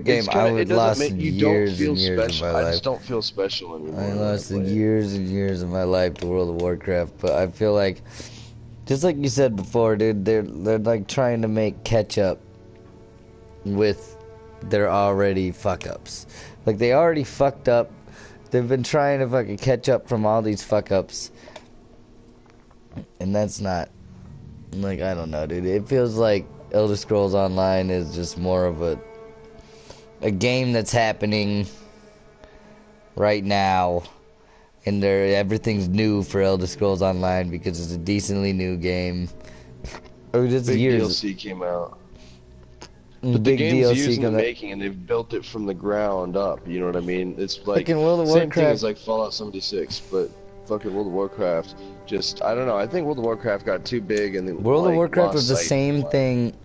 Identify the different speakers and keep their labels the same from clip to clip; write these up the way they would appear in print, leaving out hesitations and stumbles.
Speaker 1: It's
Speaker 2: game. I
Speaker 1: kind of, it
Speaker 2: would
Speaker 1: doesn't
Speaker 2: lost
Speaker 1: make, you don't
Speaker 2: years
Speaker 1: feel
Speaker 2: and years of
Speaker 1: special.
Speaker 2: my
Speaker 1: I
Speaker 2: life.
Speaker 1: just don't feel special
Speaker 2: I
Speaker 1: anymore when I
Speaker 2: lost
Speaker 1: play it.
Speaker 2: years and years of my life to World of Warcraft, but I feel like, just like you said before, dude, they're like trying to make catch up with their already fuck ups. Like they already fucked up. They've been trying to fucking catch up from all these fuck ups, and that's not like I don't know, dude. It feels like Elder Scrolls Online is just more of a game that's happening right now, and everything's new for Elder Scrolls Online because it's a decently new game. Oh, just
Speaker 1: Big
Speaker 2: years.
Speaker 1: DLC came out. But the
Speaker 2: Big
Speaker 1: game's years
Speaker 2: DLC
Speaker 1: in the
Speaker 2: coming up.
Speaker 1: making, and they've built it from the ground up. You know what I mean? It's like
Speaker 2: Fucking World of
Speaker 1: same thing
Speaker 2: Warcraft.
Speaker 1: as like Fallout 76, but fucking World of Warcraft. Just I don't know. I think World of Warcraft got too big and then
Speaker 2: World of
Speaker 1: like
Speaker 2: Warcraft was
Speaker 1: lost
Speaker 2: the
Speaker 1: sight.
Speaker 2: same thing.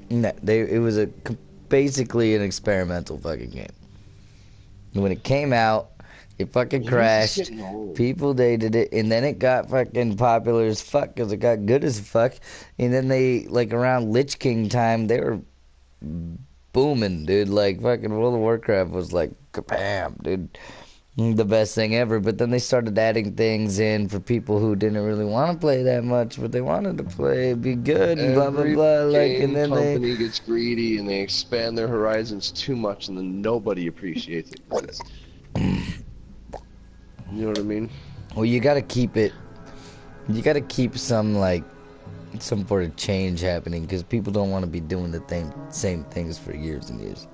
Speaker 2: It was basically an experimental fucking game. When it came out, it fucking
Speaker 1: Maybe it's just
Speaker 2: crashed.
Speaker 1: getting old.
Speaker 2: People dated it, and then it got fucking popular as fuck because it got good as fuck. And then they, like, around Lich King time, they were booming, dude. Like, fucking World of Warcraft was like, kabam, dude. The best thing ever. But then they started adding things in for people who didn't really want to play that much, but they wanted to play, be good, and blah, blah,
Speaker 1: Every
Speaker 2: blah. Like, and
Speaker 1: game
Speaker 2: then they.
Speaker 1: company gets greedy and they expand their horizons too much, and then nobody appreciates it. You know what I mean?
Speaker 2: Well, you gotta keep it. You gotta keep some, like, some sort of change happening because people don't want to be doing the same things for years and years.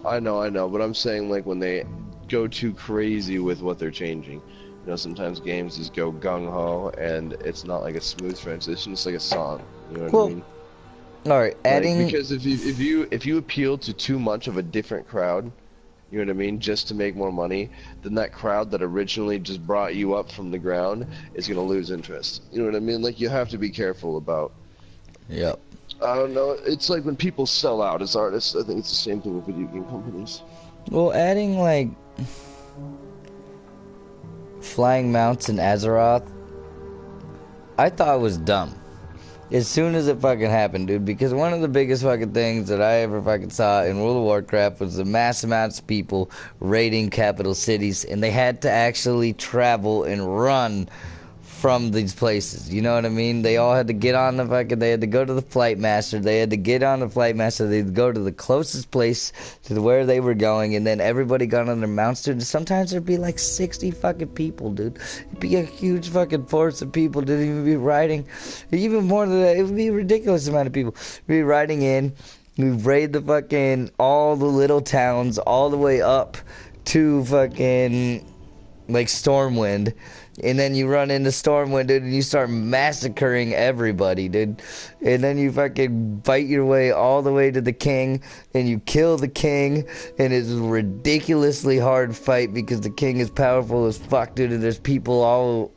Speaker 1: I know, but I'm saying like when they go too crazy with what they're changing. You know, sometimes games just go gung ho and it's not like a smooth transition. It's like a song. You know what I mean?
Speaker 2: All right,
Speaker 1: Like
Speaker 2: adding.
Speaker 1: because if you appeal to too much of a different crowd, you know what I mean, just to make more money, then that crowd that originally just brought you up from the ground is gonna lose interest. You know what I mean? Like you have to be careful about.
Speaker 2: Yep.
Speaker 1: I don't know. It's like when people sell out as artists. I think it's the same thing with video game companies.
Speaker 2: Well, adding like flying mounts in Azeroth, I thought was dumb. As soon as it fucking happened, dude, because one of the biggest fucking things that I ever fucking saw in World of Warcraft was the mass amounts of people raiding capital cities, and they had to actually travel and run from these places. You know what I mean? They all had to get on the fucking, they had to go to the flight master, they had to get on the flight master, they'd go to the closest place to where they were going, and then everybody got on their mounts, dude. Sometimes there'd be like 60 fucking people, dude. It'd be a huge fucking force of people, dude. You'd be riding, even more than that, it would be a ridiculous amount of people. You'd be riding in, we'd raid the fucking, all the little towns, all the way up to fucking, like, Stormwind. And then you run into Stormwind, dude, and you start massacring everybody, dude. And then you fucking fight your way all the way to the king, and you kill the king, and it's a ridiculously hard fight because the king is powerful as fuck, dude, and there's people all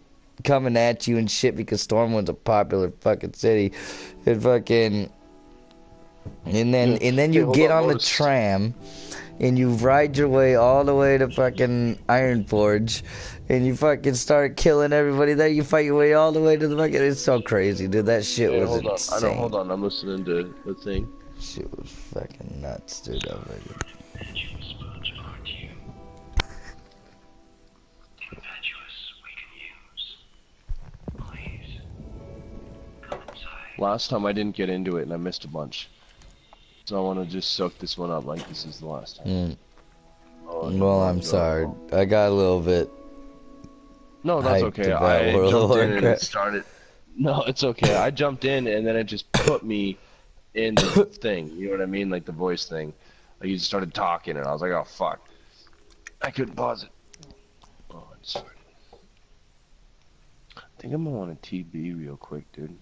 Speaker 2: coming at you and shit because Stormwind's a popular fucking city. And fucking... And then you get on the tram, and you ride your way all the way to fucking Ironforge, and you fucking start killing everybody there. You fight your way all the way to the fucking... It's so crazy, dude. That shit was
Speaker 1: hold on.
Speaker 2: insane.
Speaker 1: I know, hold on. I'm listening to the thing.
Speaker 2: Shit was fucking nuts, dude.
Speaker 1: Last time I didn't get into it and I missed a bunch. So I want to just soak this one up like this is the last time. Oh,
Speaker 2: well, I'm sorry. I got a little bit...
Speaker 1: No, that's okay. I jumped in and it started... No, it's okay. I jumped in and then it just put me in the thing. You know what I mean? Like the voice thing. Like you just started talking and I was like, oh, fuck. I couldn't pause it. Oh, I'm sorry. I think I'm gonna want a TB real quick, dude.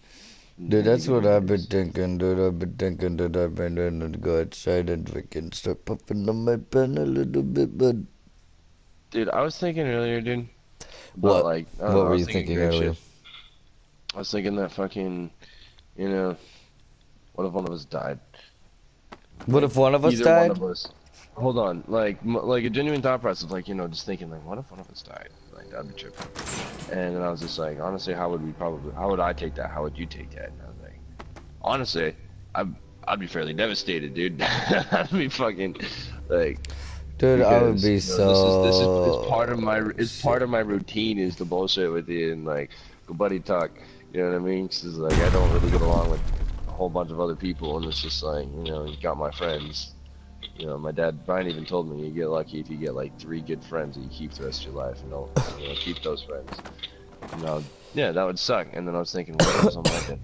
Speaker 2: Dude, that's what I've been thinking, dude. I've been thinking that I've been going to go outside and fucking start puffing on my pen a little bit, but...
Speaker 1: Dude, I was thinking earlier, dude.
Speaker 2: What?
Speaker 1: Like,
Speaker 2: What were you thinking earlier?
Speaker 1: Shit. I was thinking that fucking, you know, what if one of us died?
Speaker 2: What if one of us died?
Speaker 1: One of us. Hold on, like a genuine thought process, like, you know, just thinking, like, what if one of us died? Like, that'd be tripping. And then I was just like, honestly, how would I take that? How would you take that? And I was like, honestly, I I'd be fairly devastated, dude. I'd be fucking like,
Speaker 2: dude,
Speaker 1: because,
Speaker 2: I would be
Speaker 1: this is
Speaker 2: so.
Speaker 1: it's part of my routine is to bullshit with you and like go buddy talk. You know what I mean? Cause like I don't really get along with a whole bunch of other people, and it's just like, you got my friends. My dad Brian even told me you get lucky if you get like 3 good friends that you keep the rest of your life, and don't keep those friends. Yeah, that would suck. And then I was thinking, what else am I doing?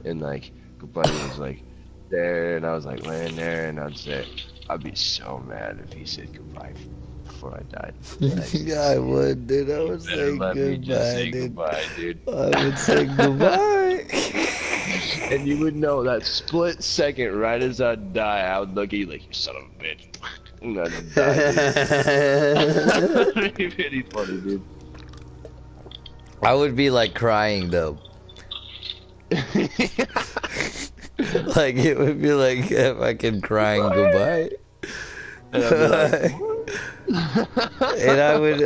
Speaker 1: And like, good buddy was like there, and I was like laying there, and I'd say, I'd be so mad if he said goodbye before I died. Like,
Speaker 2: Yeah, I would, dude. I would say goodbye, dude.
Speaker 1: Goodbye, dude.
Speaker 2: I would say goodbye.
Speaker 1: And you would know that split second, right as I'd die, I would look at you like, you son of a bitch. And I'd die, dude. That'd be pretty funny, dude.
Speaker 2: I would be like crying though. Like it would be like fucking crying goodbye.
Speaker 1: And I'd be like,
Speaker 2: and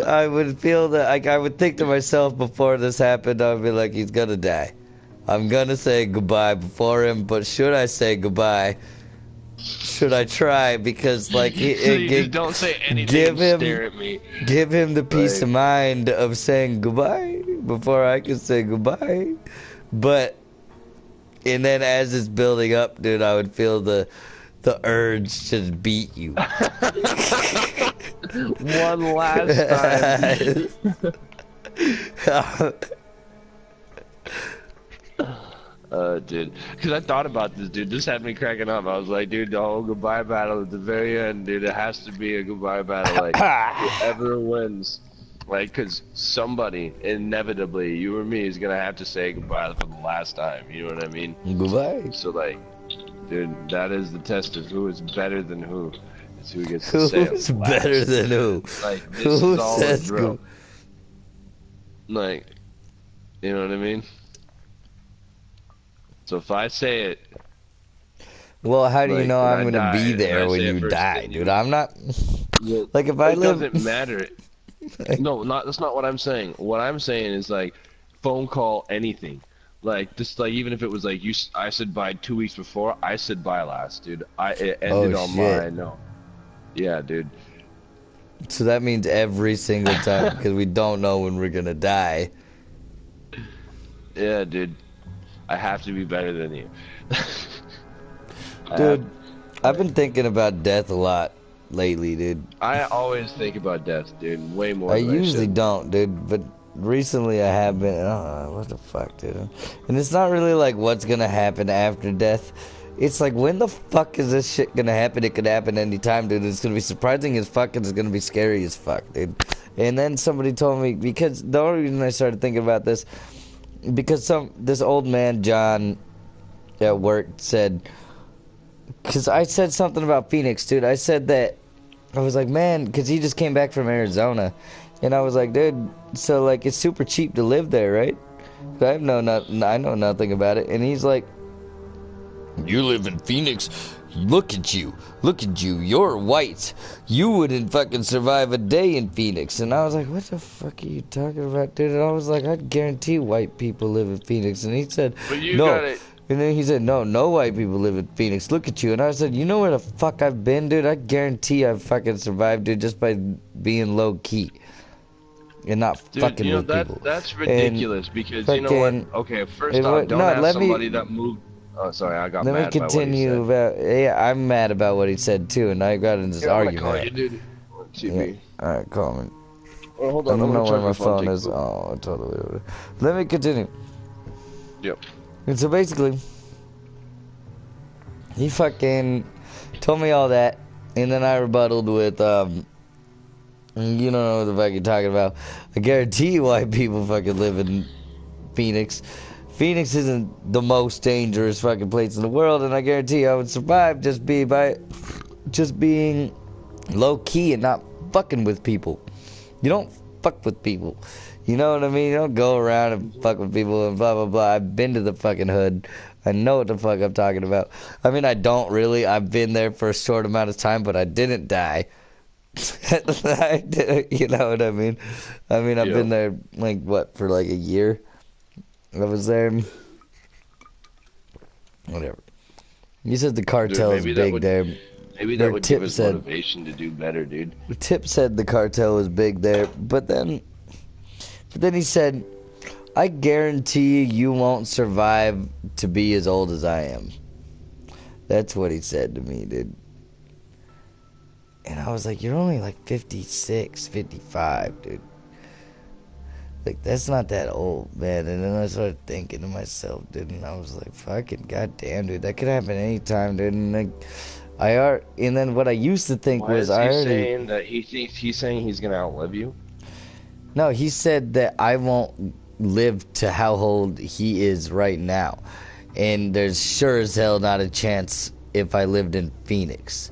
Speaker 2: I would feel that, like, I would think to myself before this happened, I would be like, he's gonna die. I'm gonna say goodbye before him, but should I say goodbye? Should I try? Because like
Speaker 1: just don't say anything. Stare at me.
Speaker 2: Give him the peace of mind of saying goodbye before I can say goodbye. But and then as it's building up, dude, I would feel the urge to beat you.
Speaker 1: One last time. Dude, because I thought about this, dude. This had me cracking up. I was like, dude, the whole goodbye battle at the very end, dude, it has to be a goodbye battle. Like, whoever wins, like, because somebody, inevitably, you or me, is going to have to say goodbye for the last time. You know what I mean?
Speaker 2: Goodbye.
Speaker 1: So, like, dude, that is the test of who is better than who. It's who gets to say it
Speaker 2: Who's better than who?
Speaker 1: Like, this
Speaker 2: who
Speaker 1: is all
Speaker 2: says
Speaker 1: a drill. Like, you know what I mean? So if I say it,
Speaker 2: well, how do you know I'm gonna
Speaker 1: die,
Speaker 2: be there when you die, dude? I'm not. Like if I live,
Speaker 1: it doesn't matter. No, that's not what I'm saying. What I'm saying is like, phone call, anything. Like just like even if it was like I said bye 2 weeks before, I said bye last, dude. It ended on my no. Yeah, dude.
Speaker 2: So that means every single time because we don't know when we're gonna die.
Speaker 1: Yeah, dude. I have to be better than you.
Speaker 2: Dude, I've been thinking about death a lot lately, dude.
Speaker 1: I always think about death, dude. Way more
Speaker 2: I
Speaker 1: than
Speaker 2: usually
Speaker 1: I should.
Speaker 2: don't, dude, but recently I have been. Oh, what the fuck, dude? And it's not really like what's gonna happen after death. It's like, when the fuck is this shit gonna happen? It could happen anytime, dude. It's gonna be surprising as fuck, and it's gonna be scary as fuck, dude. And then somebody told me, because the only reason I started thinking about this, because this old man John at work said, because I said something about Phoenix, dude. I said that I was like, man, because he just came back from Arizona, and I was like, dude, so like it's super cheap to live there, right? I know nothing about it, and he's like, you live in Phoenix. Look at you. You're white. You wouldn't fucking survive a day in Phoenix. And I was like, what the fuck are you talking about, dude? And I was like, I guarantee white people live in Phoenix. And he said,
Speaker 1: but you
Speaker 2: no.
Speaker 1: Got it.
Speaker 2: And then he said, no white people live in Phoenix. Look at you. And I said, you know where the fuck I've been, dude? I guarantee I've fucking survived, dude, just by being low key. And not fucking with people.
Speaker 1: That's ridiculous, because
Speaker 2: fucking,
Speaker 1: you know what? Okay, first off, don't ask somebody that moved. Oh, sorry, I got mad.
Speaker 2: Let me continue about. Yeah, I'm mad about what he said too, and I got in this argument.
Speaker 1: Call you, dude.
Speaker 2: Yeah. All right, call me.
Speaker 1: Well, hold on.
Speaker 2: I don't know where my phone is. Oh, totally. Let me continue.
Speaker 1: Yep.
Speaker 2: And so basically, he fucking told me all that, and then I rebutted with, you don't know what the fuck you're talking about. I guarantee you white people fucking live in Phoenix. Phoenix isn't the most dangerous fucking place in the world, and I guarantee you I would survive just being low key and not fucking with people. You don't fuck with people. You know what I mean? You don't go around and fuck with people and blah blah blah. I've been to the fucking hood. I know what the fuck I'm talking about. I mean, I don't really. I've been there for a short amount of time, but I didn't die. You know what I mean? I mean, I've been there like what, for like a year. I was there. Whatever. He said the cartel is big there.
Speaker 1: Maybe that would give us motivation to do better, dude.
Speaker 2: Tip said the cartel was big there, but then he said, I guarantee you won't survive to be as old as I am. That's what he said to me, dude. And I was like, you're only like 56, 55, dude. Like, that's not that old, man. And then I started thinking to myself, dude, and I was like, fucking goddamn, dude, that could happen anytime, dude. And like, and then what I used to think was,
Speaker 1: saying that he's saying he's gonna outlive you?
Speaker 2: No, he said that I won't live to how old he is right now, and there's sure as hell not a chance if I lived in Phoenix.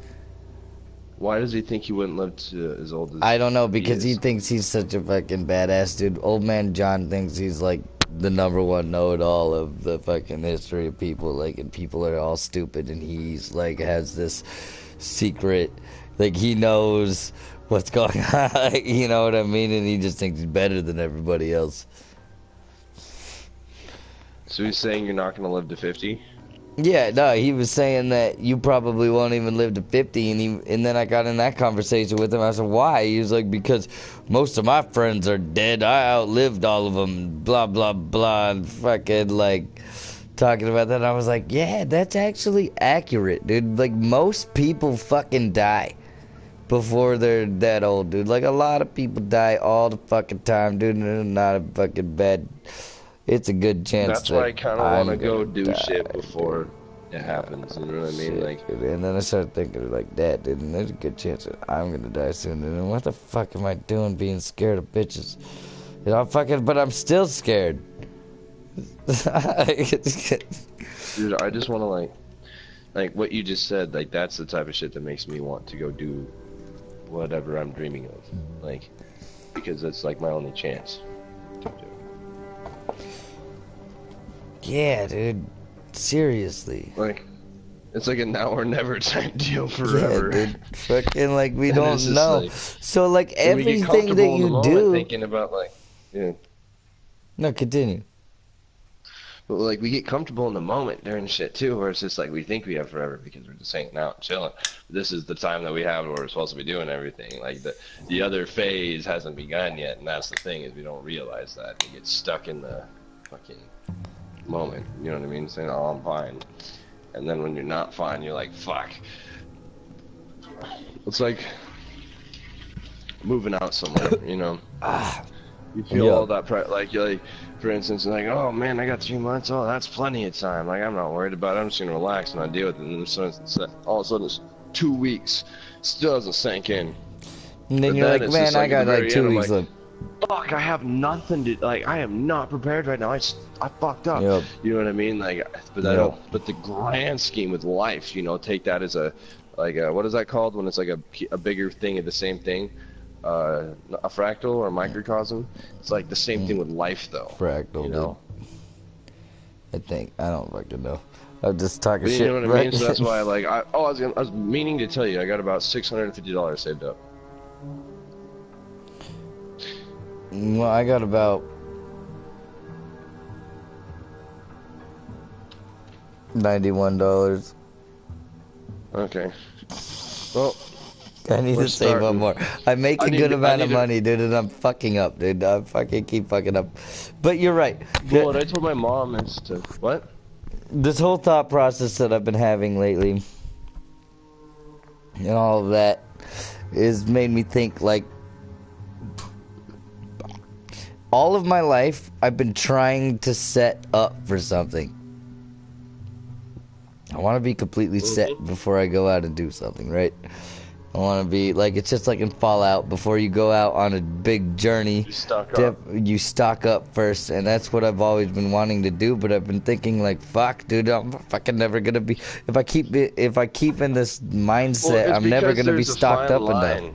Speaker 1: Why does he think he wouldn't live to as old as
Speaker 2: I don't know, because he thinks he's such a fucking badass dude. Old man John thinks he's like the #1 know-it-all of the fucking history of people, like, and people are all stupid, and he's like has this secret, like, he knows what's going on, you know what I mean, and he just thinks he's better than everybody else.
Speaker 1: So he's saying you're not gonna live to 50?
Speaker 2: Yeah, no, he was saying that you probably won't even live to 50, and then I got in that conversation with him. I said, why? He was like, because most of my friends are dead. I outlived all of them, blah, blah, blah, and fucking, like, talking about that. And I was like, yeah, that's actually accurate, dude. Like, most people fucking die before they're that old, dude. Like, a lot of people die all the fucking time, dude, and they're not a fucking bad... It's a good chance.
Speaker 1: That's why I kind of want to go do shit before it happens. You know what I mean? Like,
Speaker 2: and then I started thinking like that, dude. And there's a good chance that I'm gonna die soon. And what the fuck am I doing, being scared of bitches? You know, but I'm still scared.
Speaker 1: Dude, I just want to like what you just said. Like, that's the type of shit that makes me want to go do whatever I'm dreaming of. Like, because it's like my only chance to do it.
Speaker 2: Yeah, dude. Seriously.
Speaker 1: Like, it's like a now or never type deal forever.
Speaker 2: Yeah, dude. Fucking, like, we don't know. Like, so, like, everything that you do...
Speaker 1: Thinking about, like, yeah.
Speaker 2: No, continue.
Speaker 1: But, like, we get comfortable in the moment during shit, too, where it's just, like, we think we have forever because we're just hanging out and chilling. This is the time that we have where we're supposed to be doing everything. Like, the other phase hasn't begun yet, and that's the thing, is we don't realize that. We get stuck in the fucking... moment, you know what I mean? Saying, oh, I'm fine. And then when you're not fine, you're like, fuck. It's like moving out somewhere, you know? You feel all that like, you're like, for instance, like, oh man, I got 3 months, oh, that's plenty of time. Like, I'm not worried about it, I'm just gonna relax and not deal with it. And then all of a sudden it's 2 weeks, still doesn't sink in.
Speaker 2: And then you're like, man, I got like 2 weeks left.
Speaker 1: Fuck, I have nothing to, like, I am not prepared right now. I fucked up.
Speaker 2: Yep.
Speaker 1: You know what I mean? Like, but but the grand scheme with life, you know, take that as a, like, what is that called when it's like a bigger thing of the same thing? A fractal or a microcosm? It's like the same thing with life, though.
Speaker 2: Fractal,
Speaker 1: you know?
Speaker 2: I don't fucking know. I'm just talking
Speaker 1: but
Speaker 2: shit.
Speaker 1: You know what I mean? So that's why, like, I was meaning to tell you, I got about $650 saved up.
Speaker 2: Well, I got about $91.
Speaker 1: Okay. Well,
Speaker 2: I need to save up more. I make a good amount of money, dude, and I'm fucking up, dude. I fucking keep fucking up. But you're right.
Speaker 1: Well, what I told my mom is to... What?
Speaker 2: This whole thought process that I've been having lately and all of that has made me think, like, all of my life, I've been trying to set up for something. I want to be completely set before I go out and do something, right? I want to be, like, it's just like in Fallout, before you go out on a big journey, you stock up first, and that's what I've always been wanting to do, but I've been thinking, like, fuck, dude, I'm fucking never going to be, if I keep in this mindset, I'm never going to be stocked up enough.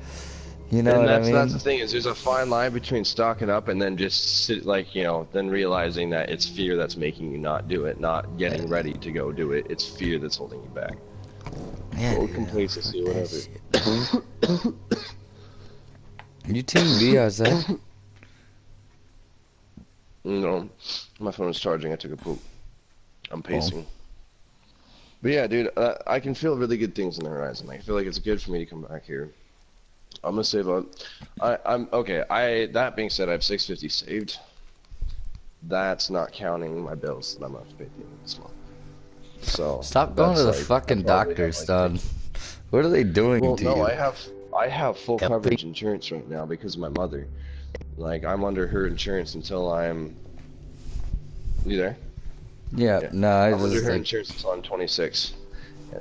Speaker 2: You know what I mean?
Speaker 1: That's the thing, is there's a fine line between stocking up and then just like, you know, then realizing that it's fear that's making you not do it, not getting ready to go do it. It's fear that's holding you back.
Speaker 2: Yeah,
Speaker 1: or complacency, whatever.
Speaker 2: You team B outside?
Speaker 1: No, my phone is charging. I took a poop. I'm pacing. But yeah, dude, I can feel really good things in the horizon. I feel like it's good for me to come back here. I'm gonna save up. I'm okay. That being said, I have 650 saved. That's not counting my bills that I'm gonna have to pay at the end of this month. So
Speaker 2: stop going to the fucking doctor, son. What are they doing to you?
Speaker 1: Well, no, I have full coverage insurance right now because of my mother. Like, I'm under her insurance until I'm. You there?
Speaker 2: Yeah. No,
Speaker 1: I'm under her insurance until I'm 26.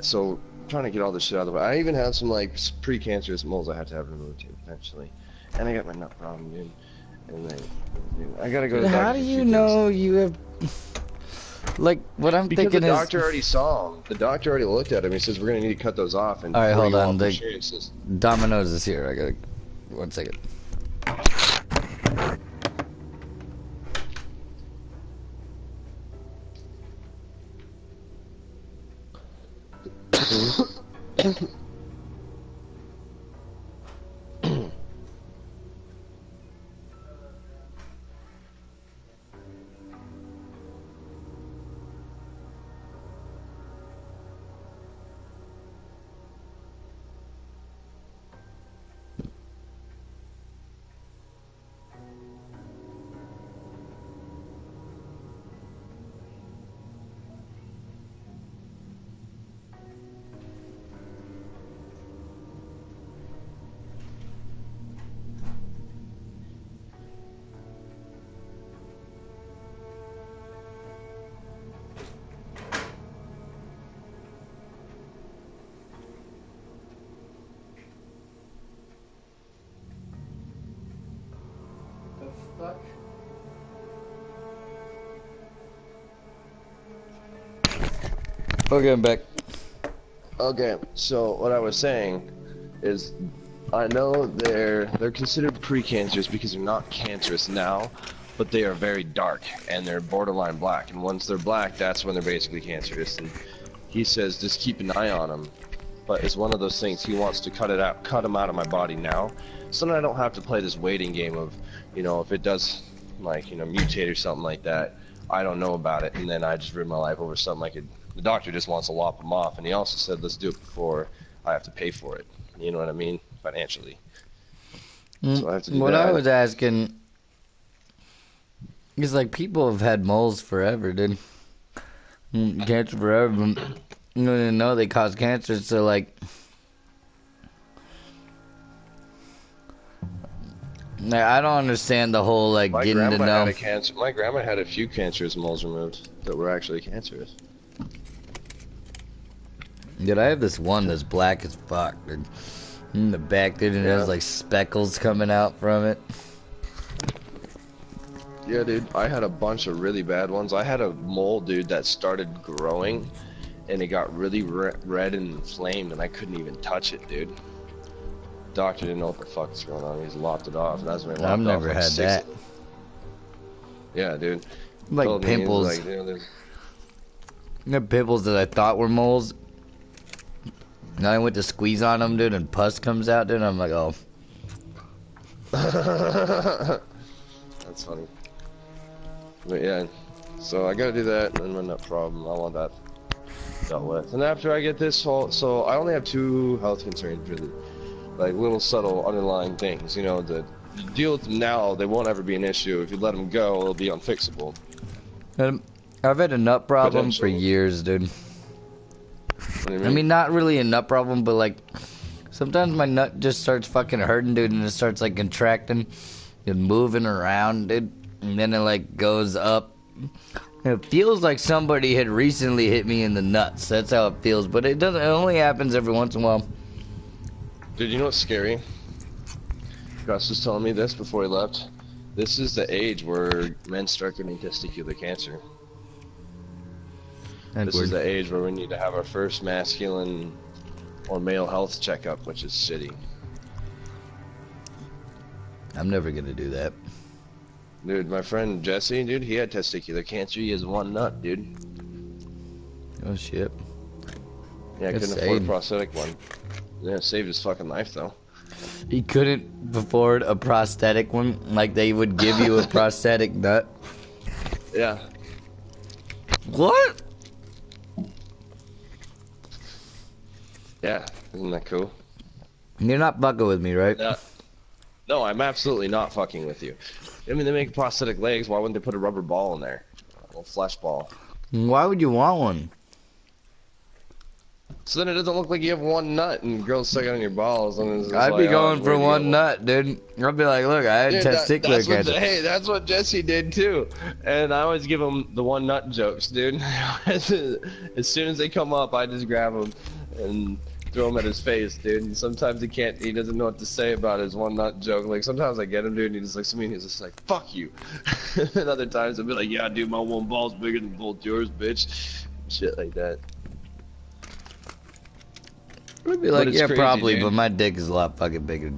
Speaker 1: So I'm trying to get all this shit out of the way. I even have some like precancerous moles I have to have removed too, potentially. And I got my nut problem, dude. And then I gotta go to the doctor.
Speaker 2: How do you know you have? Like, what I'm thinking is...
Speaker 1: Because the doctor already saw him. The doctor already looked at him. He says, we're going to need to cut those off. And
Speaker 2: alright, hold on. Domino's is here. I gotta... 1 second. Okay, I'm back.
Speaker 1: Okay, so what I was saying is, I know they're considered precancerous because they're not cancerous now, but they are very dark and they're borderline black. And once they're black, that's when they're basically cancerous. And he says just keep an eye on them. But it's one of those things, he wants to cut them out of my body now, so that I don't have to play this waiting game of, you know, if it does, like, you know, mutate or something like that, I don't know about it, and then I just rid my life over something like it. The doctor just wants to lop them off, and he also said, let's do it before I have to pay for it. You know what I mean? Financially. So I have to do
Speaker 2: what
Speaker 1: that.
Speaker 2: I was asking is, like, people have had moles forever, dude. Cancer forever, but you didn't know they cause cancer, so, like... I don't understand the whole, like, getting to know...
Speaker 1: My grandma had a few cancerous moles removed that were actually cancerous.
Speaker 2: Dude, I have this one that's black as fuck, dude. In the back, dude, and it has, like, speckles coming out from it.
Speaker 1: Yeah, dude, I had a bunch of really bad ones. I had a mole, dude, that started growing, and it got really red and inflamed, and I couldn't even touch it, dude. Doctor didn't know what the fuck was going on. He just lopped it off, and that's when he lopped
Speaker 2: I've never had that.
Speaker 1: Yeah, dude.
Speaker 2: Like pimples.
Speaker 1: Like, you know,
Speaker 2: you know, pimples that I thought were moles. And I went to squeeze on them, dude, and pus comes out, dude. And I'm like, oh.
Speaker 1: That's funny. But yeah, so I gotta do that, and then no problem. I want that dealt with. And after I get this whole, so I only have 2 health concerns, really, like little subtle underlying things. You know, the deal with them now, they won't ever be an issue. If you let them go, it'll be unfixable.
Speaker 2: I've had a nut problem for years, dude.
Speaker 1: What do you mean?
Speaker 2: I mean, not really a nut problem, but like sometimes my nut just starts fucking hurting, dude, and it starts like contracting and moving around, dude, and then it like goes up. It feels like somebody had recently hit me in the nuts. That's how it feels, but it doesn't. It only happens every once in a while.
Speaker 1: Dude, you know what's scary? Gus was telling me this before he left. This is the age where men start getting testicular cancer. This is the age where we need to have our first masculine or male health checkup, which is shitty.
Speaker 2: I'm never gonna do that.
Speaker 1: Dude, my friend Jesse, dude, he had testicular cancer. He has 1 nut, dude.
Speaker 2: Oh shit.
Speaker 1: Yeah, I couldn't afford a prosthetic one. Yeah, saved his fucking life though.
Speaker 2: He couldn't afford a prosthetic one? Like they would give you a prosthetic nut?
Speaker 1: Yeah.
Speaker 2: What?
Speaker 1: Yeah, isn't that cool?
Speaker 2: You're not fucking with me, right?
Speaker 1: No, I'm absolutely not fucking with you. I mean, they make prosthetic legs. Why wouldn't they put a rubber ball in there? A little flesh ball.
Speaker 2: Why would you want one?
Speaker 1: So then it doesn't look like you have one nut and girls suck on your balls. And
Speaker 2: I'd be going for one nut, dude. I'd be like, look, I had testicular cancer.
Speaker 1: Hey, that's what Jesse did too. And I always give him the one nut jokes, dude. As soon as they come up, I just grab them and throw them at his face, dude. And sometimes he doesn't know what to say about his one nut joke. Like sometimes I get him, dude, and he just looks at me and he's just like, fuck you. And other times I'll be like, yeah, dude, my one ball's bigger than both yours, bitch. Shit like that.
Speaker 2: I'd be like, yeah, crazy, probably, dude. But my dick is a lot fucking bigger.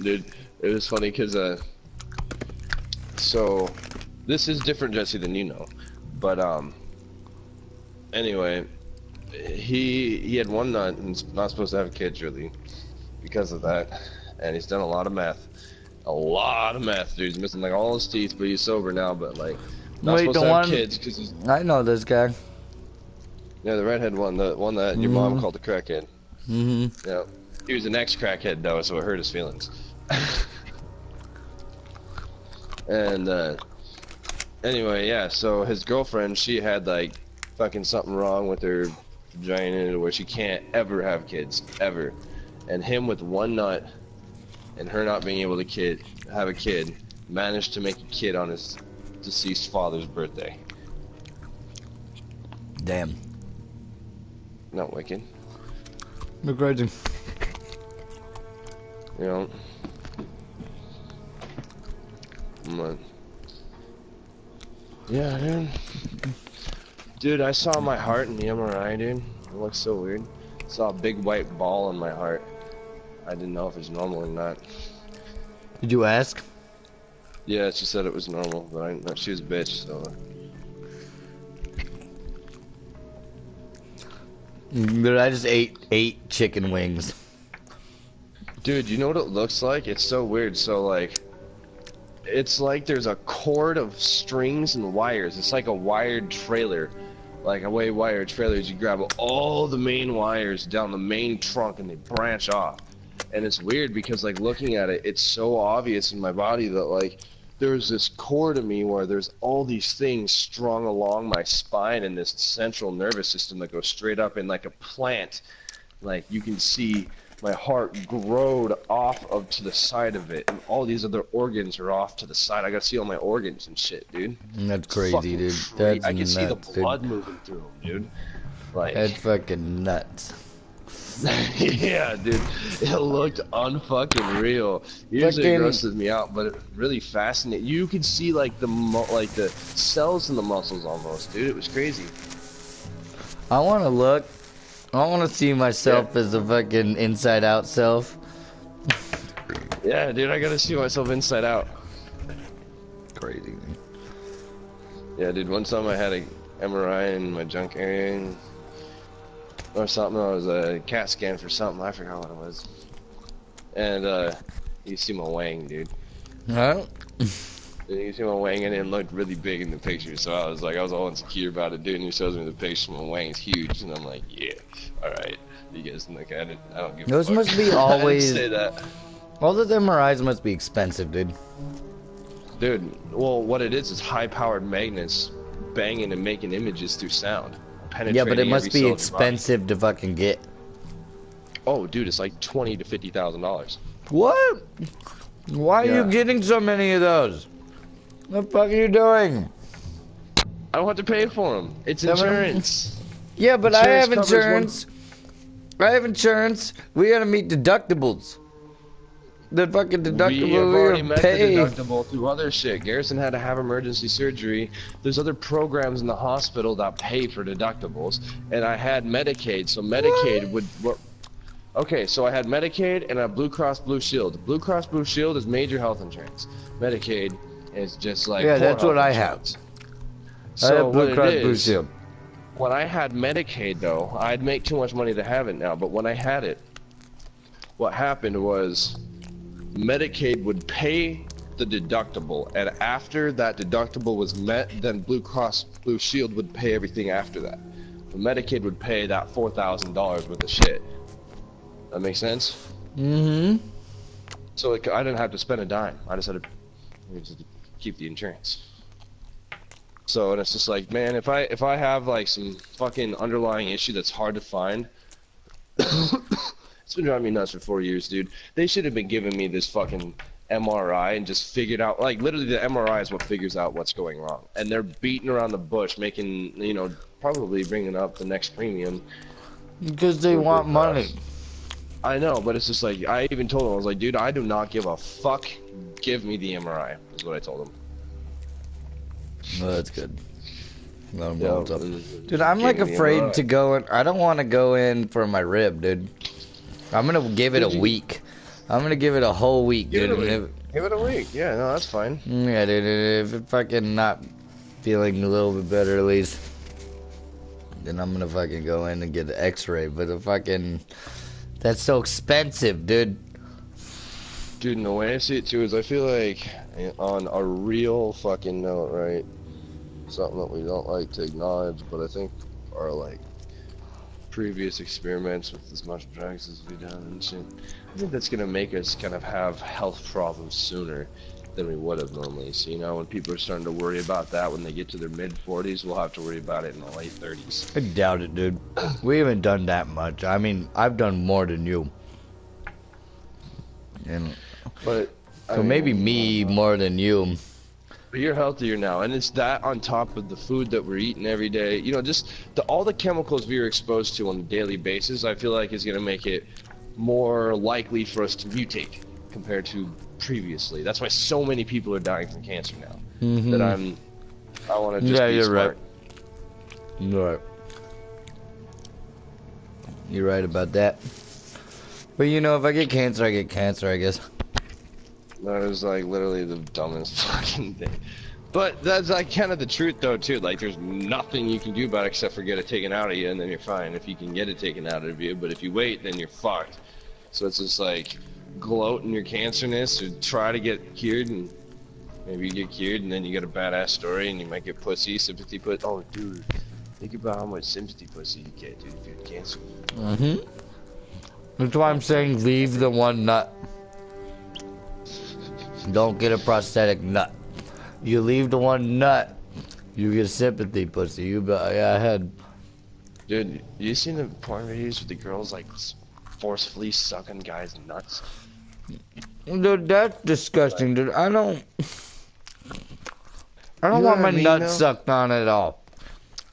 Speaker 1: Dude, it was funny because, so, this is different, Jesse, than you know. But, anyway, he had one nut and he's not supposed to have kids, really, because of that. And he's done a lot of meth. A lot of meth, dude. He's missing, like, all his teeth, but he's sober now, but, like, not supposed to have kids because he's...
Speaker 2: I know this guy.
Speaker 1: Yeah, the redhead one, the one that your mom called the crackhead. Mm-hmm. Yeah, he was an ex-crackhead though, so it hurt his feelings. And anyway, yeah. So his girlfriend, she had like fucking something wrong with her vagina, where she can't ever have kids, ever. And him with one nut, and her not being able to have a kid, managed to make a kid on his deceased father's birthday.
Speaker 2: Damn.
Speaker 1: Not wicked.
Speaker 2: Look crazy.
Speaker 1: You know. But, yeah, dude. Dude, I saw my heart in the MRI, dude. It looks so weird. Saw a big white ball in my heart. I didn't know if it's normal or not.
Speaker 2: Did you ask?
Speaker 1: Yeah, she said it was normal, but she was a bitch, so.
Speaker 2: But I just ate 8 chicken wings.
Speaker 1: Dude, you know what it looks like? It's so weird. So, like, it's like there's a cord of strings and wires. It's like a wired trailer. Like a way wired trailers. You grab all the main wires down the main trunk and they branch off. And it's weird because, like, looking at it, it's so obvious in my body that, like, there's this core to me where there's all these things strung along my spine and this central nervous system that goes straight up in like a plant. Like you can see my heart growed off of to the side of it, and all these other organs are off to the side. I gotta see all my organs and shit, dude.
Speaker 2: That's crazy, dude. That's
Speaker 1: I can see the blood
Speaker 2: dude.
Speaker 1: moving through them, dude. Like
Speaker 2: that's fucking nuts.
Speaker 1: Yeah, dude, it looked unfucking real. Usually it grosses me out, but it really fascinating. You could see like the cells in the muscles almost, dude. It was crazy.
Speaker 2: I want to look. I want to see myself as a fucking inside out self.
Speaker 1: Yeah, dude, I gotta see myself inside out.
Speaker 2: Crazy.
Speaker 1: Yeah, dude. One time I had a MRI in my junk area. Or something, it was a CAT scan for something, I forgot what it was. And, you see my wang, dude.
Speaker 2: Huh?
Speaker 1: You see my wang, and it looked really big in the picture, so I was all insecure about it, dude, and he shows me the picture, my wang's huge, and I'm like, yeah, alright, you guys can look at it, I don't give a fuck.
Speaker 2: Those must be always...
Speaker 1: I didn't say that.
Speaker 2: All those MRIs must be expensive, dude.
Speaker 1: Dude, well, what it is high-powered magnets banging and making images through sound.
Speaker 2: Yeah, but it must be expensive to fucking get.
Speaker 1: Oh, dude, it's like $20,000 to $50,000.
Speaker 2: What? Why are you getting so many of those? What the fuck are you doing?
Speaker 1: I don't have to pay for them. It's insurance.
Speaker 2: Yeah, but I have insurance. I have insurance. We gotta meet deductibles. The fucking deductible
Speaker 1: we have already met the deductible through other shit. Garrison had to have emergency surgery. There's other programs in the hospital that pay for deductibles, and I had Medicaid, so Medicaid would. Okay, so I had Medicaid and a Blue Cross Blue Shield. Blue Cross Blue Shield is major health insurance. Medicaid is just like
Speaker 2: that's what I have.
Speaker 1: So
Speaker 2: I have Blue Cross Blue Shield.
Speaker 1: When I had Medicaid, though, I'd make too much money to have it now. But when I had it, what happened was. Medicaid would pay the deductible, and after that deductible was met, then Blue Cross Blue Shield would pay everything after that. But Medicaid would pay that $4,000 worth of shit. That makes sense?
Speaker 2: Mm-hmm.
Speaker 1: So like, I didn't have to spend a dime. I just had to keep the insurance. So, and it's just like, man, if I have like some fucking underlying issue that's hard to find, it's been driving me nuts for 4 years, dude. They should have been giving me this fucking MRI and just figured out, like, literally the MRI is what figures out what's going wrong. And they're beating around the bush, making, you know, probably bringing up the next premium.
Speaker 2: Because they want money.
Speaker 1: I know, but it's just like, I even told them, I was like, dude, I do not give a fuck. Give me the MRI, is what I told them.
Speaker 2: Well, that's good. Dude, I'm like afraid to go in. I don't want to go in for my rib, dude. I'm gonna give it a week. I'm gonna give it a whole week, dude.
Speaker 1: Give it a week. Yeah, no, that's fine.
Speaker 2: Yeah, dude. If it's fucking not feeling a little bit better, at least, then I'm gonna fucking go in and get an X-ray. But the fucking, that's so expensive, dude.
Speaker 1: Dude, and the way I see it too is I feel like, on a real fucking note, right? Something that we don't like to acknowledge, but I think our like previous experiments with as much drugs as we've done and shit, I think that's gonna make us kind of have health problems sooner than we would have normally. So, you know, when people are starting to worry about that when they get to their mid-40s, we'll have to worry about it in the late 30s.
Speaker 2: I doubt it, dude. We haven't done that much. I mean, I've done more than you. And
Speaker 1: but
Speaker 2: so maybe me more than you.
Speaker 1: But you're healthier now, and it's that on top of the food that we're eating every day. You know, just all the chemicals we are exposed to on a daily basis, I feel like is going to make it more likely for us to mutate compared to previously. That's why so many people are dying from cancer now.
Speaker 2: Mm-hmm.
Speaker 1: That I want to just be
Speaker 2: you're
Speaker 1: smart.
Speaker 2: Right. You're right. You're right about that. But you know, if I get cancer, I get cancer, I guess.
Speaker 1: That is like literally the dumbest fucking thing. But that's like kind of the truth though too. Like there's nothing you can do about it except for get it taken out of you and then you're fine if you can get it taken out of you. But if you wait, then you're fucked. So it's just like gloat in your cancerness or try to get cured, and maybe you get cured and then you get a badass story and you might get pussy, sympathy pussy. Oh dude, think about how much sympathy pussy you get, dude, if you had cancer.
Speaker 2: Mm-hmm. That's why I'm saying leave the one nut. Don't get a prosthetic nut. You leave the one nut, you get sympathy pussy. You I had.
Speaker 1: Dude, you seen the porn videos with the girls like forcefully sucking guys' nuts?
Speaker 2: Dude, that's disgusting, dude. I don't want my nuts sucked on at all.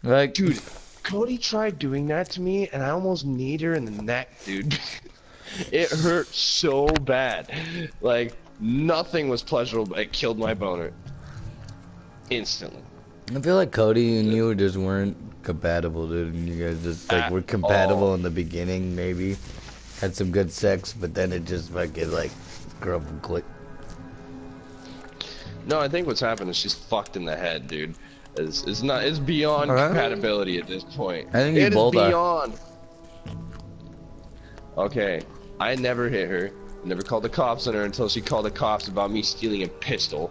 Speaker 2: Like,
Speaker 1: dude, Cody tried doing that to me, and I almost kneed her in the neck, dude. It hurt so bad. Like, nothing was pleasurable. It killed my boner instantly.
Speaker 2: I feel like Cody and you just weren't compatible, dude. You guys just like were compatible in the beginning, maybe had some good sex, but then it just fucking like crumbled quick.
Speaker 1: No, I think what's happened is she's fucked in the head, dude. It's beyond compatibility at this point.
Speaker 2: I think you both are.
Speaker 1: Beyond. Okay, I never hit her. Never called the cops on her until she called the cops about me stealing a pistol.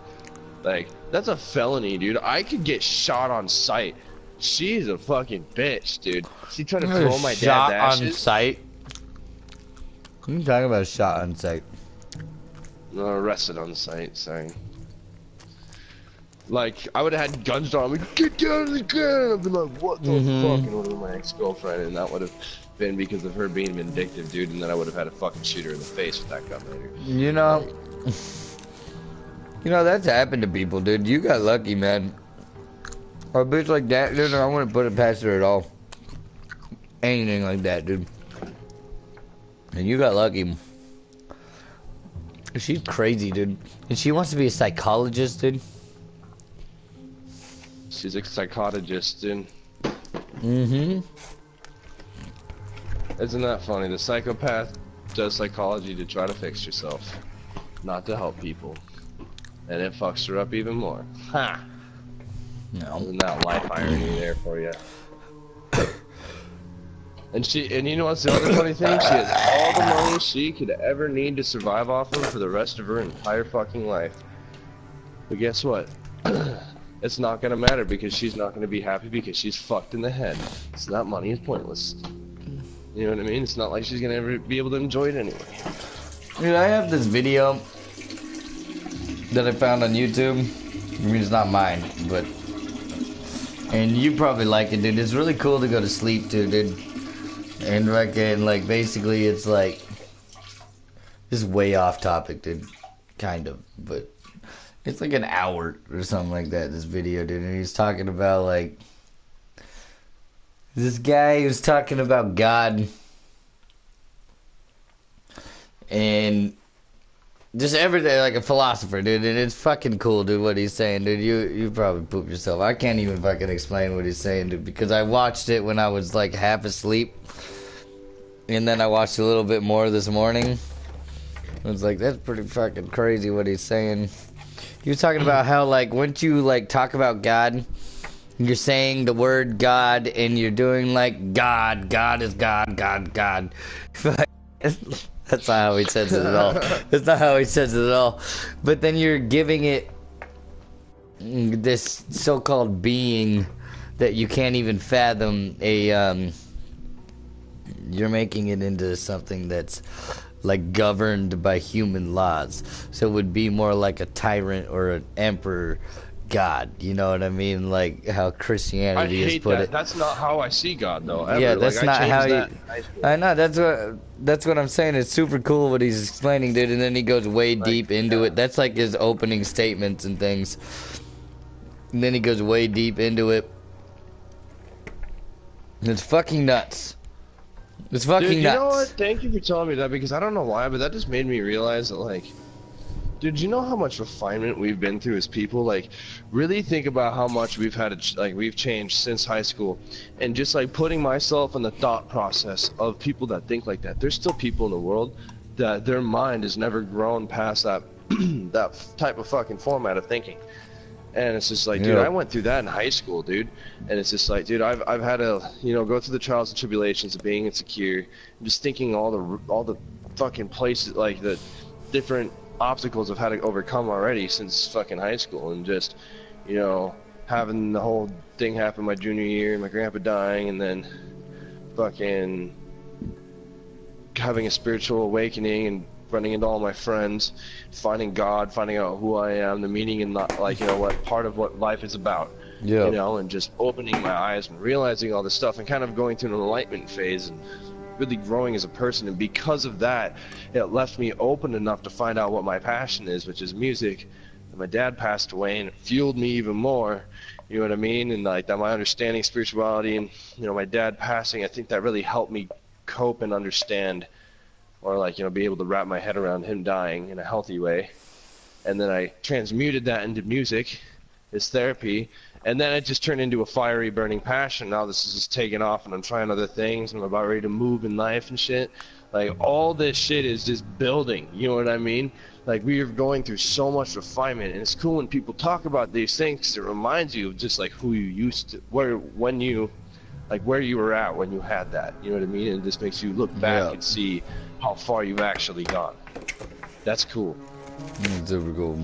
Speaker 1: Like, that's a felony, dude. I could get shot on sight. She's a fucking bitch, dude. She tried to throw my dad's ashes. Shot on
Speaker 2: sight? What are you talking about, shot on sight?
Speaker 1: No, arrested on sight, sorry. Like, I would have had guns drawn. Like, get down to the ground! I'd be like, what the fuck? And with my ex-girlfriend, and that would have been because of her being vindictive, dude, and then I would have had to fucking shoot her in the face with that gun later.
Speaker 2: You know, that's happened to people, dude. You got lucky, man. A bitch like that, dude, I wouldn't put it past her at all. Anything like that, dude. And you got lucky. She's crazy, dude. And she wants to be a psychologist, dude.
Speaker 1: She's a psychologist, dude.
Speaker 2: Mm-hmm.
Speaker 1: Isn't that funny? The psychopath does psychology to try to fix herself, not to help people. And it fucks her up even more. Ha!
Speaker 2: No.
Speaker 1: Isn't that life irony there for you? And you know what's the other funny thing? She has all the money she could ever need to survive off of for the rest of her entire fucking life. But guess what? it's not gonna matter because she's not gonna be happy because she's fucked in the head. So that money is pointless. You know what I mean? It's not like she's gonna ever be able to enjoy it anyway.
Speaker 2: Dude, I have this video that I found on YouTube. I mean, it's not mine, but... And you probably like it, dude. It's really cool to go to sleep to, dude. And like, basically, it's like... This is way off topic, dude. Kind of, but... It's like an hour or something like that, this video, dude. And he's talking about, like... This guy was talking about God. And... Just everything, like a philosopher, dude. And it's fucking cool, dude, what he's saying, dude. You probably poop yourself. I can't even fucking explain what he's saying, dude. Because I watched it when I was, like, half asleep. And then I watched a little bit more this morning. I was like, that's pretty fucking crazy what he's saying. He was talking about how, like, once you, like, talk about God, you're saying the word God, and you're doing, like, God is God, God. That's not how he says it at all. That's not how he says it at all. But then you're giving it this so-called being that you can't even fathom you're making it into something that's like governed by human laws. So it would be more like a tyrant or an emperor God, you know what I mean? Like how Christianity has put it.
Speaker 1: That's not how I see God, though. Ever.
Speaker 2: Yeah, that's
Speaker 1: like,
Speaker 2: not how you. I know that's what I'm saying. It's super cool what he's explaining, dude. And then he goes way deep into it. That's like his opening statements and things. And then he goes way deep into it. It's fucking nuts. It's fucking nuts.
Speaker 1: You know what? Thank you for telling me that because I don't know why, but that just made me realize that, like, dude, you know how much refinement we've been through as people? Like, really think about how much we've had, we've changed since high school. And just, like, putting myself in the thought process of people that think like that. There's still people in the world that their mind has never grown past that, that type of fucking format of thinking. And it's just like, dude, I went through that in high school, dude. And it's just like, dude, I've had to, you know, go through the trials and tribulations of being insecure, just thinking all the fucking places, like the different obstacles I've had to overcome already since fucking high school, and just, you know, having the whole thing happen my junior year, my grandpa dying, and then fucking having a spiritual awakening and running into all my friends, finding God, finding out who I am, the meaning, and not, like, you know, what part of what life is about. Yeah. You know, and just opening my eyes and realizing all this stuff and kind of going through an enlightenment phase and really growing as a person. And because of that, it left me open enough to find out what my passion is, which is music. And my dad passed away, and it fueled me even more. You know what I mean? And like that, my understanding of spirituality, and, you know, my dad passing, I think that really helped me cope and understand, or, like, you know, be able to wrap my head around him dying in a healthy way. And then I transmuted that into music, as therapy, and then it just turned into a fiery, burning passion. Now this is just taking off, and I'm trying other things, and I'm about ready to move in life and shit. Like, all this shit is just building, you know what I mean? Like, we are going through so much refinement, and it's cool when people talk about these things, 'cause it reminds you of just, like, who you used to, where you were at when you had that, you know what I mean? And this makes you look back and see how far you've actually gone. That's cool.
Speaker 2: Super cool.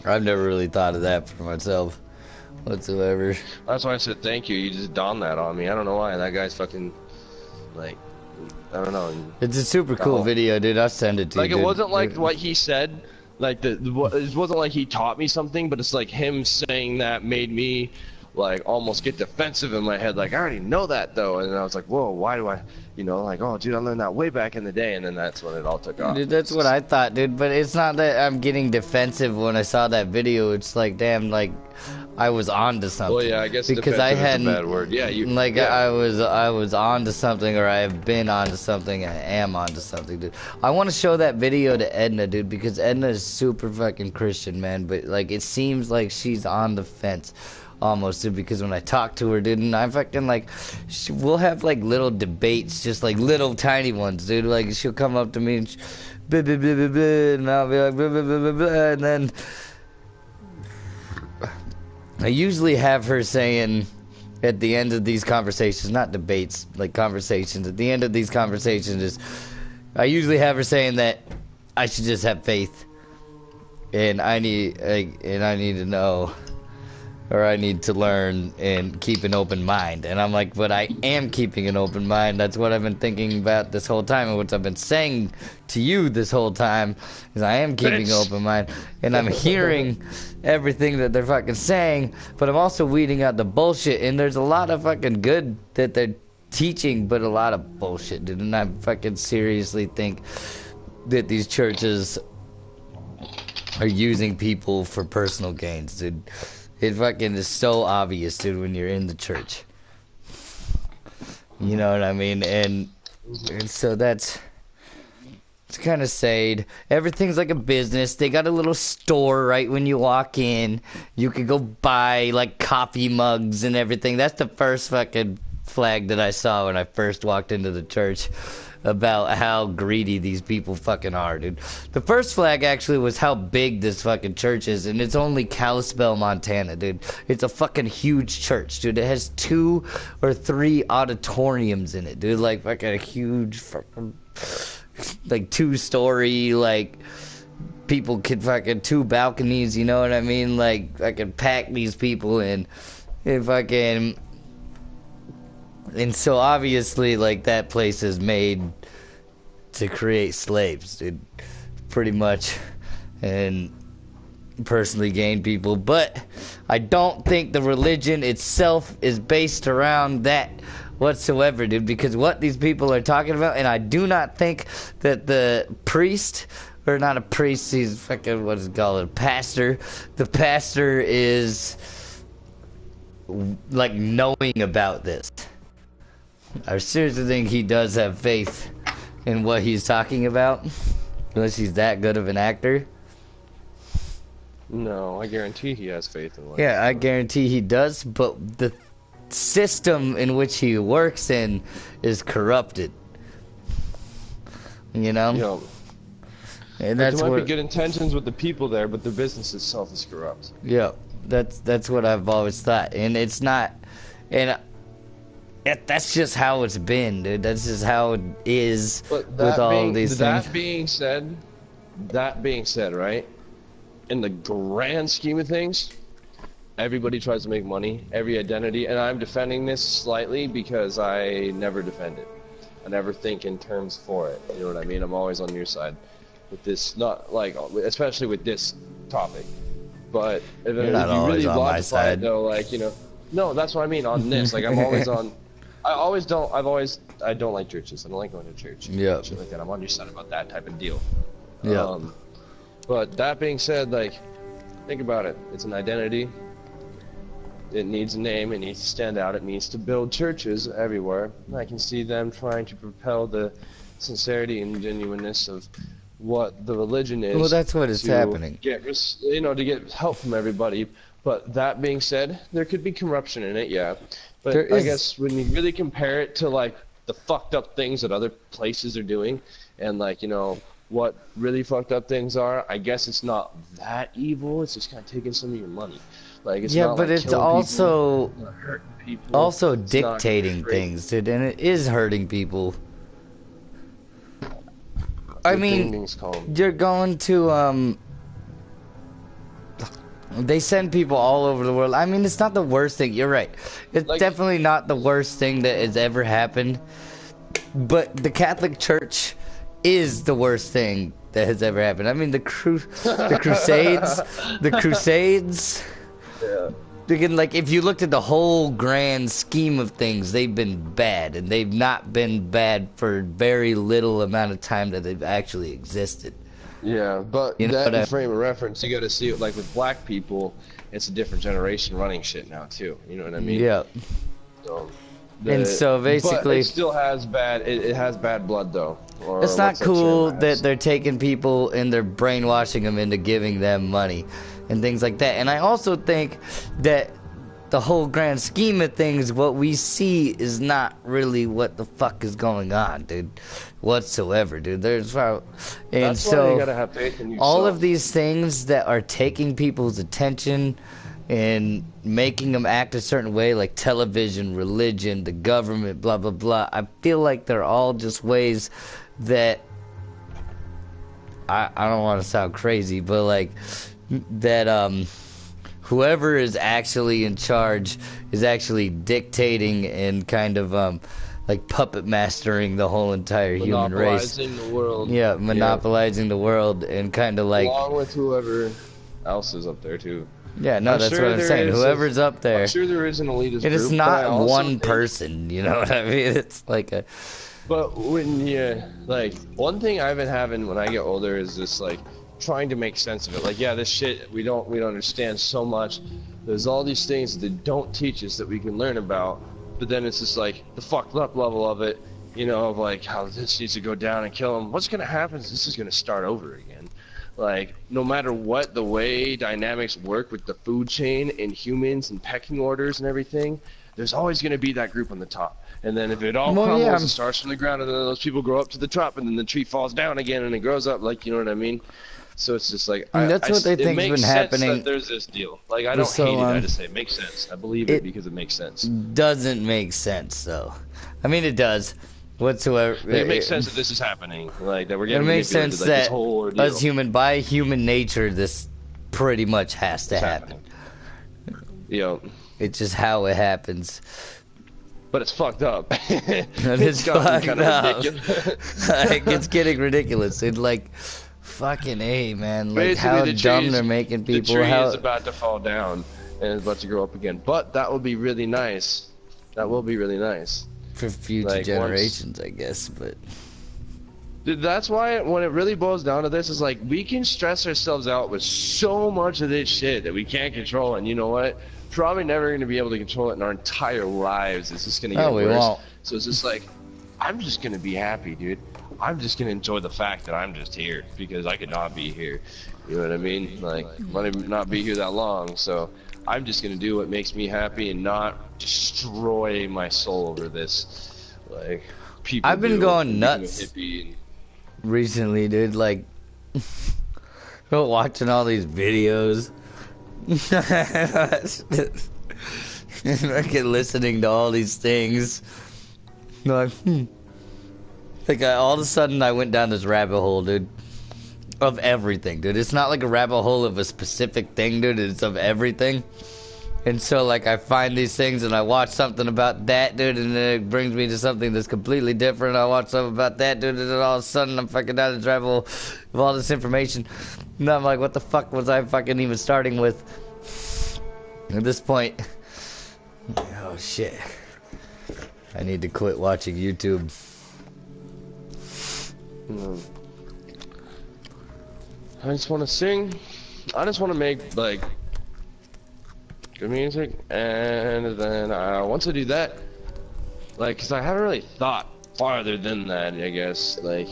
Speaker 2: I've never really thought of that for myself whatsoever.
Speaker 1: That's why I said thank you. You just dawned that on me. I don't know why. That guy's fucking, like, I don't know.
Speaker 2: It's a super cool video, dude. I'll send it to you.
Speaker 1: Like, it wasn't like what he said. Like, it wasn't like he taught me something, but it's like him saying that made me, like, almost get defensive in my head. Like, I already know that, though. And I was like, whoa, why do I, you know, like, oh, dude, I learned that way back in the day. And then that's when it all took off.
Speaker 2: Dude, that's what I thought, dude. But it's not that I'm getting defensive when I saw that video. It's like, damn, like, I was on to something.
Speaker 1: Well, yeah, I guess because I hadn't, is a bad word. Yeah,
Speaker 2: I was on to something, or I have been on to something. I am on to something, dude. I want to show that video to Edna, dude, because Edna is super fucking Christian, man. But, like, it seems like she's on the fence. Almost, dude, because when I talk to her, dude, and I fucking, like, we'll have, like, little debates, just, like, little tiny ones, dude. Like, she'll come up to me and blah, blah, blah, blah, blah, and I'll be like, blah, blah, blah, blah, blah, and then I usually have her saying at the end of these conversations, not debates, like conversations, at the end of these conversations I usually have her saying that I should just have faith. and I need to know, or I need to learn and keep an open mind. And I'm like, but I am keeping an open mind. That's what I've been thinking about this whole time, and what I've been saying to you this whole time is I am keeping an open mind, and I'm hearing everything that they're fucking saying, but I'm also weeding out the bullshit. And there's a lot of fucking good that they're teaching, but a lot of bullshit, dude. And I fucking seriously think that these churches are using people for personal gains, dude. It fucking is so obvious, dude, when you're in the church. You know what I mean? And so it's kind of sad. Everything's like a business. They got a little store right when you walk in. You can go buy like coffee mugs and everything. That's the first fucking flag that I saw when I first walked into the church, about how greedy these people fucking are, dude. The first flag actually was how big this fucking church is, and it's only Kalispell, Montana, dude. It's a fucking huge church, dude. It has 2 or 3 auditoriums in it, dude. Like fucking a huge fucking, like 2-story, like people could fucking 2 balconies, you know what I mean? Like I could pack these people in, and fucking. And so obviously, like, that place is made to create slaves, dude, pretty much, and personally gain people. But I don't think the religion itself is based around that whatsoever, dude, because what these people are talking about, and I do not think that the priest, or not a priest, he's fucking, what is it called, a pastor, the pastor is, like, knowing about this. I seriously think he does have faith in what he's talking about, unless he's that good of an actor.
Speaker 1: No, I guarantee he has faith in what.
Speaker 2: Yeah, I guarantee he does, but the system in which he works in is corrupted. You know?
Speaker 1: Yo.
Speaker 2: And that's
Speaker 1: there might be good intentions with the people there, but the business itself is corrupt.
Speaker 2: Yeah, that's what I've always thought, and it's not, and. That's just how it's been, dude. That's just how it is with all of these things.
Speaker 1: That being said, right? In the grand scheme of things, everybody tries to make money, every identity, and I'm defending this slightly because I never defend it. I never think in terms for it. You know what I mean? I'm always on your side with this, not like, especially with this topic. But if you really logify it, though, like, you know, no, that's what I mean on this. Like, I'm always on. I don't like churches. I don't like going to church.
Speaker 2: Yeah.
Speaker 1: Shit like that. I'm on your side about that type of deal.
Speaker 2: Yeah.
Speaker 1: But that being said, like, think about it. It's an identity. It needs a name. It needs to stand out. It needs to build churches everywhere. I can see them trying to propel the sincerity and genuineness of what the religion is.
Speaker 2: Well, that's what is happening.
Speaker 1: To get help from everybody. But that being said, there could be corruption in it, yeah. But I guess when you really compare it to, like, the fucked up things that other places are doing, and, like, you know, what really fucked up things are, I guess it's not that evil. It's just kind of taking some of your money. Like, it's not,
Speaker 2: but
Speaker 1: like,
Speaker 2: it's also
Speaker 1: people, not hurting people.
Speaker 2: Also dictating things, dude, and it is hurting people. I mean, you're going to, they send people all over the world. I mean, it's not the worst thing. You're right. It's definitely not the worst thing that has ever happened. But the Catholic Church is the worst thing that has ever happened. I mean, the Crusades. Yeah. Again, like, if you looked at the whole grand scheme of things, they've been bad, and they've not been bad for very little amount of time that they've actually existed.
Speaker 1: Yeah, but that frame of reference, you got to see it, like, with black people, it's a different generation running shit now, too. You know what I mean?
Speaker 2: Yeah. So basically,
Speaker 1: but it still has bad. It has bad blood, though.
Speaker 2: It's not cool that they're taking people and they're brainwashing them into giving them money and things like that. And I also think that the whole grand scheme of things, what we see is not really what the fuck is going on, dude, whatsoever, dude. That's why you gotta have faith in yourself. All of these things that are taking people's attention and making them act a certain way, like television, religion, the government, blah blah blah, I feel like they're all just ways that I don't want to sound crazy, but like that whoever is actually in charge is actually dictating and kind of like puppet mastering the whole entire human race.
Speaker 1: Monopolizing the world.
Speaker 2: Yeah, monopolizing the world and kind of like
Speaker 1: along with whoever else is up there too.
Speaker 2: Yeah, no, that's what I'm saying. Whoever's up there.
Speaker 1: I'm sure there is an elitist group.
Speaker 2: And it's not one person, you know what I mean? It's like a...
Speaker 1: But when you, like, one thing I've been having when I get older is this, like, trying to make sense of it. Like, yeah, this shit, we don't understand so much. There's all these things that they don't teach us that we can learn about. But then it's just, like, the fucked up level of it, you know, of, like, how this needs to go down and kill them. What's going to happen is this is going to start over again. Like, no matter what, the way dynamics work with the food chain and humans and pecking orders and everything, there's always going to be that group on the top. And then if it all crumbles, it starts from the ground, and then those people grow up to the top, and then the tree falls down again, and it grows up, like, you know what I mean? So it's just like,
Speaker 2: that's what they think's been happening.
Speaker 1: That there's this deal. Like, I don't hate it, I just say it makes sense. I believe it because it makes sense.
Speaker 2: Doesn't make sense, though. I mean, it does. Whatsoever.
Speaker 1: It makes sense that this is happening. Like, that we're getting
Speaker 2: it makes sense
Speaker 1: like,
Speaker 2: that
Speaker 1: this whole ordeal.
Speaker 2: by human nature, this pretty much has to happen.
Speaker 1: Yeah.
Speaker 2: It's just how it happens.
Speaker 1: But it's fucked up.
Speaker 2: It's fucked up. It's getting ridiculous. It's like, fucking A, man. Like, basically, how dumb they're making people.
Speaker 1: The tree is about to fall down and it's about to grow up again. But that would be really nice. That will be really nice.
Speaker 2: For future generations, I guess, but...
Speaker 1: Dude, that's why when it really boils down to this, is like, we can stress ourselves out with so much of this shit that we can't control, and you know what? Probably never going to be able to control it in our entire lives. It's just going to get worse.
Speaker 2: Won't.
Speaker 1: So it's just like, I'm just going to be happy, dude. I'm just going to enjoy the fact that I'm just here, because I could not be here. You know what I mean? Like, I might not be here that long, so... I'm just gonna do what makes me happy and not destroy my soul over this. Like, people.
Speaker 2: I've been going nuts recently, dude. Like, watching all these videos, fucking listening to all these things. Like, all of a sudden, I went down this rabbit hole, dude. Of everything, dude. It's not like a rabbit hole of a specific thing, dude. It's of everything. And so, like, I find these things and I watch something about that, dude, and then it brings me to something that's completely different. I watch something about that, dude, and then all of a sudden I'm fucking down this rabbit hole of all this information. And I'm like, what the fuck was I fucking even starting with? At this point, oh shit. I need to quit watching YouTube.
Speaker 1: I just want to sing. I just want to make, like, good music. And then once I do that, like, because I haven't really thought farther than that, I guess. Like,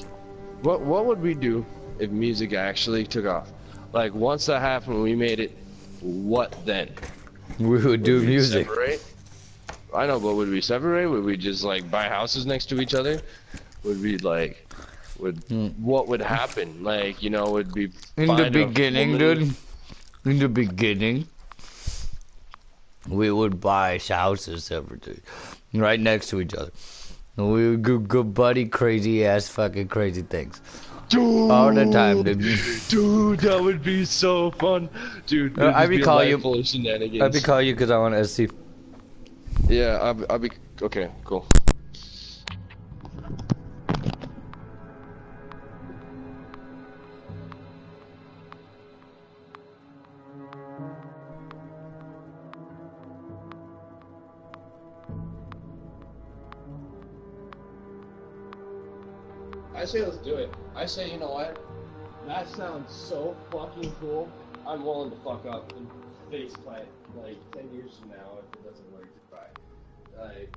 Speaker 1: what would we do if music actually took off? Like, once that happened, we made it, what then?
Speaker 2: We would do music.
Speaker 1: Separate? I know, but would we separate? Would we just, like, buy houses next to each other? Would we, like... What would happen? Like, you know, would be
Speaker 2: in the beginning, dude. In the beginning, we would buy houses right next to each other, and we would go buddy crazy ass fucking crazy things.
Speaker 1: Dude,
Speaker 2: all the time, dude.
Speaker 1: Dude, that would be so fun, dude.
Speaker 2: I'd be calling you because I want to SC.
Speaker 1: Yeah, I'll be okay. Cool. I say let's do it. I say, you know what? That sounds so fucking cool. I'm willing to fuck up and face plant like 10 years from now if it doesn't work to try. Like,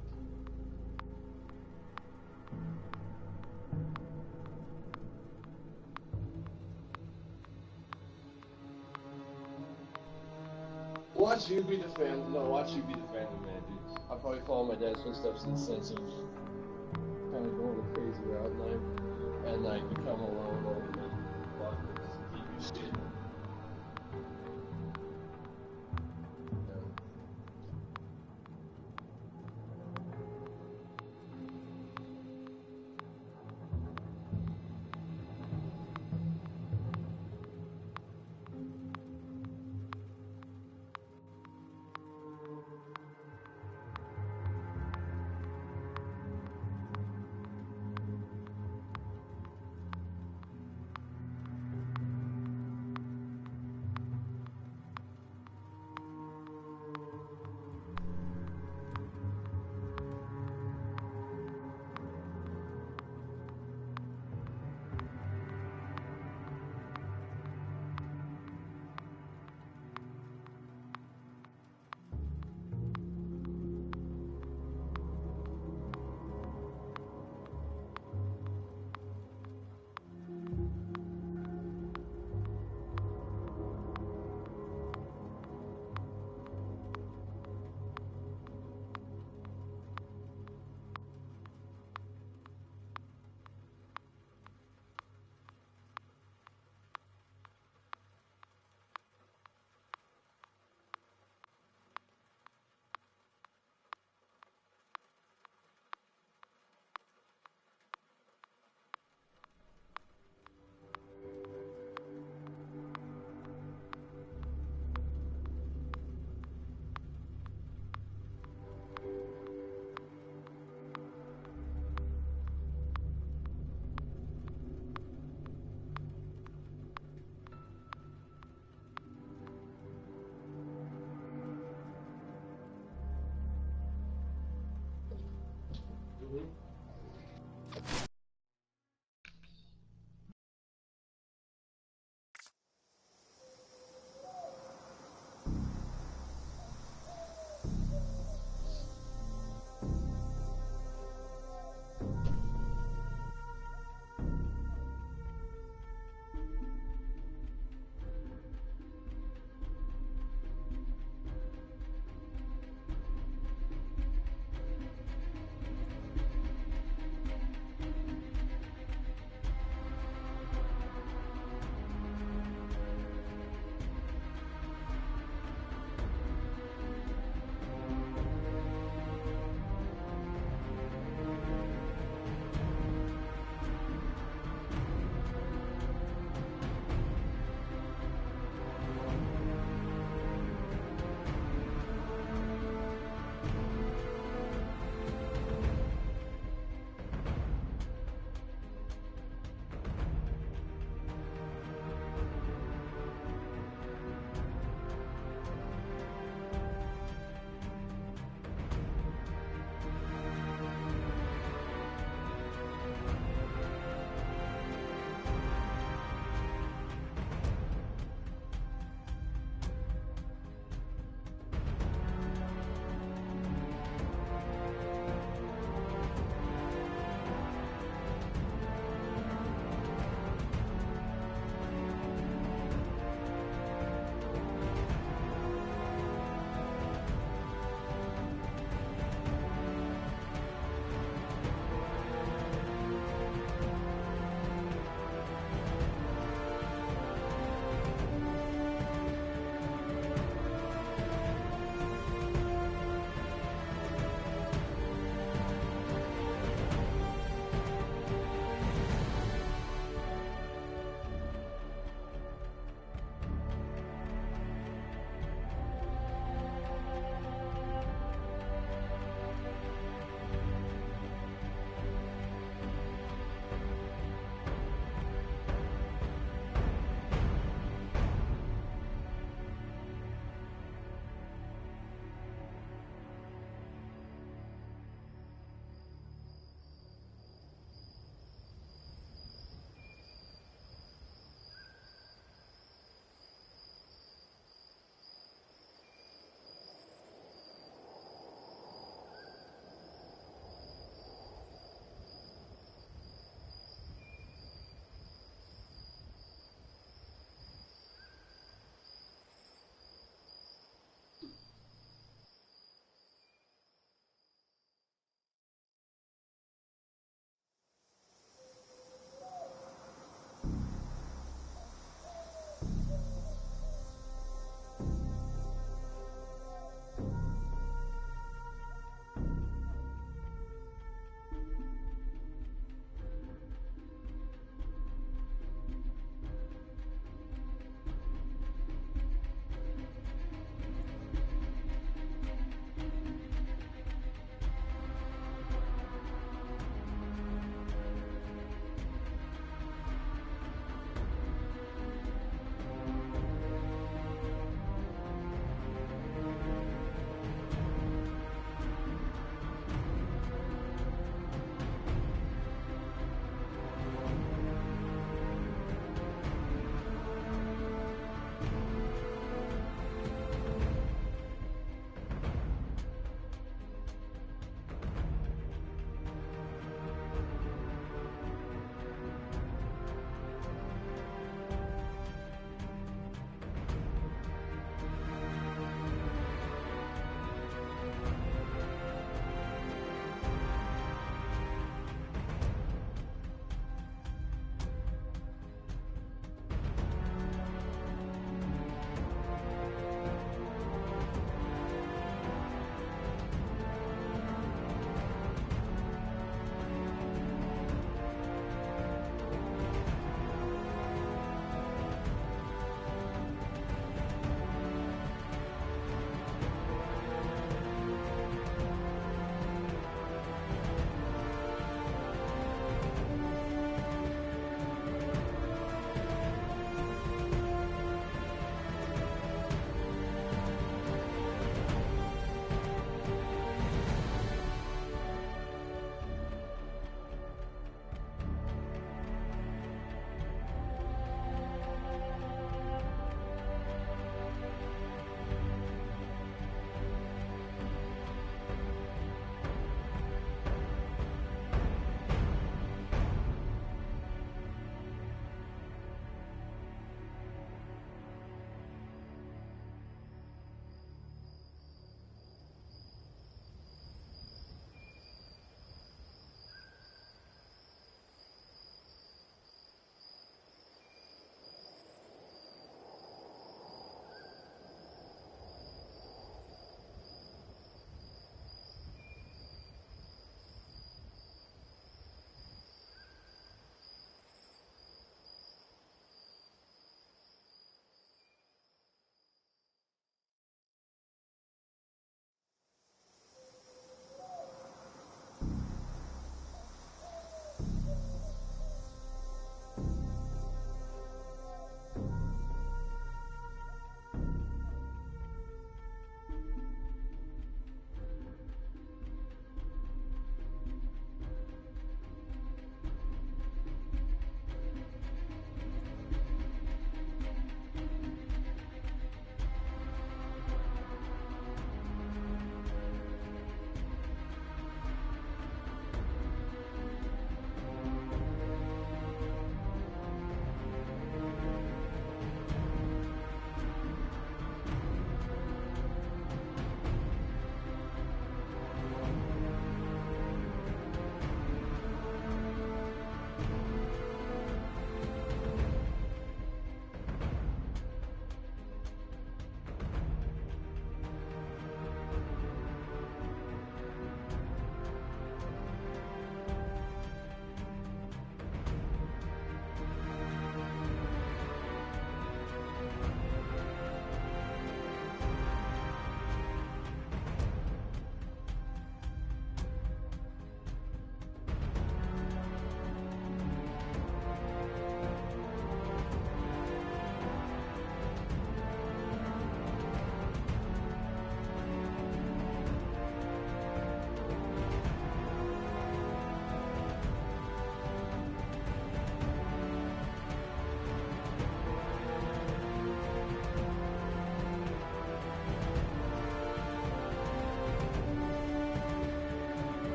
Speaker 1: watch you be the family. No, watch you be the family man, dude. I'll probably follow my dad's footsteps in the sense of kind of going a crazy route in life. And like become alone over fuck this TV shit.